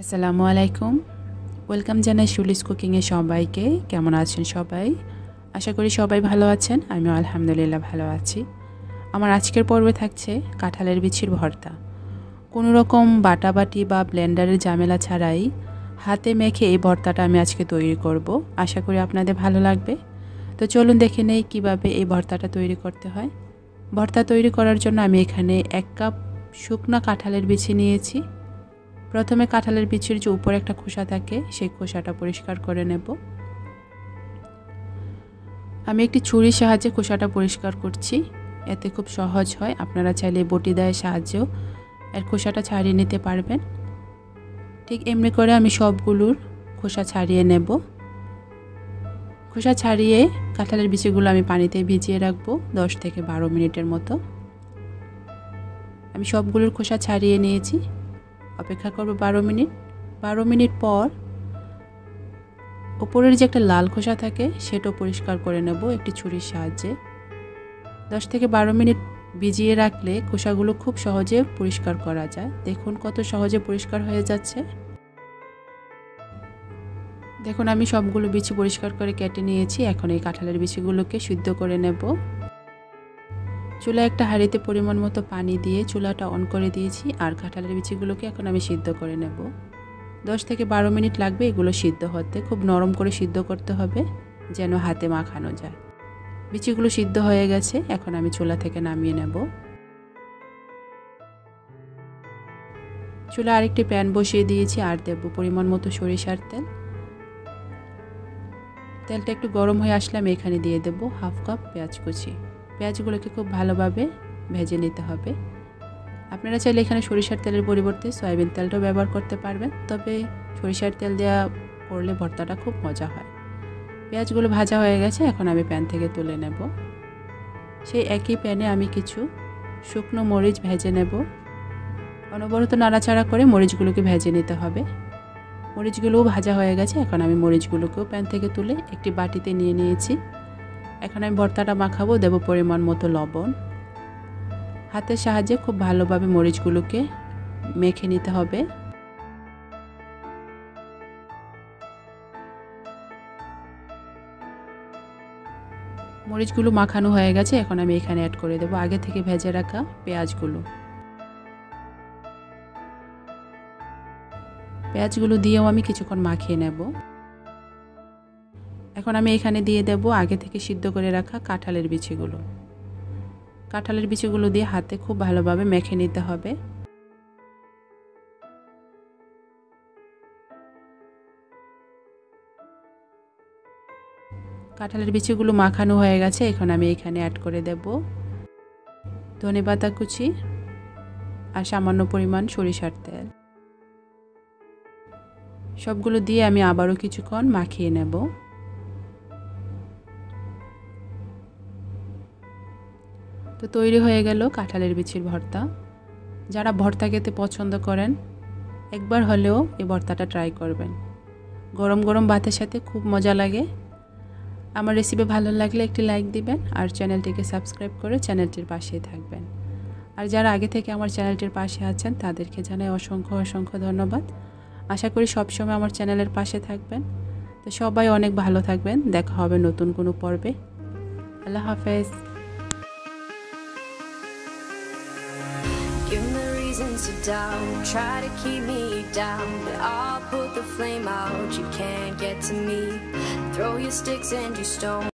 আসসালামু আলাইকুম। ওয়েলকাম জানাই শুলিস কুকিংয়ে সবাইকে। কেমন আছেন সবাই? আশা করি সবাই ভালো আছেন। আমিও আলহামদুলিল্লাহ ভালো আছি। আমার আজকের পর্বে থাকছে কাঁঠালের বিচির ভর্তা। কোনো রকম বাটাবাটি বা ব্লেন্ডারের ঝামেলা ছাড়াই হাতে মেখে এই ভর্তাটা আমি আজকে তৈরি করব। আশা করি আপনাদের ভালো লাগবে। তো চলুন দেখে নেই কীভাবে এই ভর্তাটা তৈরি করতে হয়। ভর্তা তৈরি করার জন্য আমি এখানে 1 কাপ শুকনা কাঁঠালের বিচি নিয়েছি। প্রথমে কাঁঠালের বিচির যে উপরে একটা খোসা থাকে সেই খোসাটা পরিষ্কার করে নেব। আমি একটি ছুরির সাহায্যে খোসাটা পরিষ্কার করছি, এতে খুব সহজ হয়। আপনারা চাইলে বটি দায়ের সাহায্যেও এর খোসাটা ছাড়িয়ে নিতে পারবেন। ঠিক এমনি করে আমি সবগুলোর খোসা ছাড়িয়ে নেব। খোসা ছাড়িয়ে কাঁঠালের বিচিগুলো আমি পানিতে ভিজিয়ে রাখবো 10 থেকে 12 মিনিটের মতো। আমি সবগুলোর খোসা ছাড়িয়ে নিয়েছি। অপেক্ষা করব 12 মিনিট। 12 মিনিট পর উপরের যে একটা লাল খোসা থাকে সেটাও পরিষ্কার করে নেব একটি ছুরির সাহায্যে। 10 থেকে 12 মিনিট ভিজিয়ে রাখলে খোসাগুলো খুব সহজে পরিষ্কার করা যায়। দেখুন কত সহজে পরিষ্কার হয়ে যাচ্ছে। দেখুন আমি সবগুলো বিচি পরিষ্কার করে কেটে নিয়েছি। এখন এই কাঁঠালের বিচিগুলোকে সিদ্ধ করে নেব। চুলায় একটা হাঁড়িতে পরিমাণ মতো পানি দিয়ে চুলাটা অন করে দিয়েছি, আর কাঁঠালের বিচিগুলোকে এখন আমি সিদ্ধ করে নেব। 10 থেকে 12 মিনিট লাগবে এগুলো সিদ্ধ হতে। খুব নরম করে সিদ্ধ করতে হবে যেন হাতে মাখানো যায়। বিচিগুলো সিদ্ধ হয়ে গেছে, এখন আমি চুলা থেকে নামিয়ে নেব। চুলা আরেকটি প্যান বসিয়ে দিয়েছি, আর দেব পরিমাণ মতো সরিষার তেল। তেলটা একটু গরম হয়ে আসলে আমি এখানে দিয়ে দেব 1/2 কাপ পেঁয়াজ কুচি। পেঁয়াজগুলোকে খুব ভালোভাবে ভেজে নিতে হবে। আপনারা চাইলে এখানে সরিষার তেলের পরিবর্তে সয়াবিন তেলটাও ব্যবহার করতে পারবেন, তবে সরিষার তেল দেওয়া করলে ভর্তাটা খুব মজা হয়। পেঁয়াজগুলো ভাজা হয়ে গেছে, এখন আমি প্যান থেকে তুলে নেব। সেই একই প্যানে আমি কিছু শুকনো মরিচ ভেজে নেব। অনবরত নাড়াচাড়া করে মরিচগুলোকে ভেজে নিতে হবে। মরিচগুলোও ভাজা হয়ে গেছে, এখন আমি মরিচগুলোকেও প্যান থেকে তুলে একটি বাটিতে নিয়ে নিয়েছি। এখন আমি ভর্তাটা মাখাবো। দেব পরিমাণ মতো লবণ। হাতের সাহায্যে খুব ভালোভাবে মরিচগুলোকে মেখে নিতে হবে। মরিচগুলো মাখানো হয়ে গেছে, এখন আমি এখানে অ্যাড করে দেব আগে থেকে ভেজে রাখা পেঁয়াজগুলো। পেঁয়াজগুলো দিয়েও আমি কিছুক্ষণ মাখিয়ে নেব। এখন আমি এখানে দিয়ে দেব আগে থেকে সিদ্ধ করে রাখা কাঁঠালের বিচিগুলো। কাঁঠালের বিচিগুলো দিয়ে হাতে খুব ভালোভাবে মেখে নিতে হবে। কাঁঠালের বিচিগুলো মাখানো হয়ে গেছে, এখন আমি এখানে অ্যাড করে দেব ধনেপাতা কুচি আর সামান্য পরিমাণ সরিষার তেল। সবগুলো দিয়ে আমি আবারও কিছুক্ষণ মাখিয়ে নেব। তো তৈরি হয়ে গেল কাঁঠালের বিচির ভর্তা। যারা ভর্তা খেতে পছন্দ করেন একবার হলেও এই ভর্তাটা ট্রাই করবেন। গরম গরম ভাতের সাথে খুব মজা লাগে। আমার রেসিপি ভালো লাগলে একটি লাইক দিবেন, আর চ্যানেলটিকে সাবস্ক্রাইব করে চ্যানেলটির পাশেই থাকবেন। আর যারা আগে থেকে আমার চ্যানেলটির পাশে আছেন তাদেরকে জানাই অসংখ্য অসংখ্য ধন্যবাদ। আশা করি সবসময় আমার চ্যানেলের পাশে থাকবেন। তো সবাই অনেক ভালো থাকবেন। দেখা হবে নতুন কোনো পর্বে। আল্লাহ হাফেজ। Give me reasons to doubt, try to keep me down, but I'll put the flame out. You can't get to me. Throw your sticks and your stones.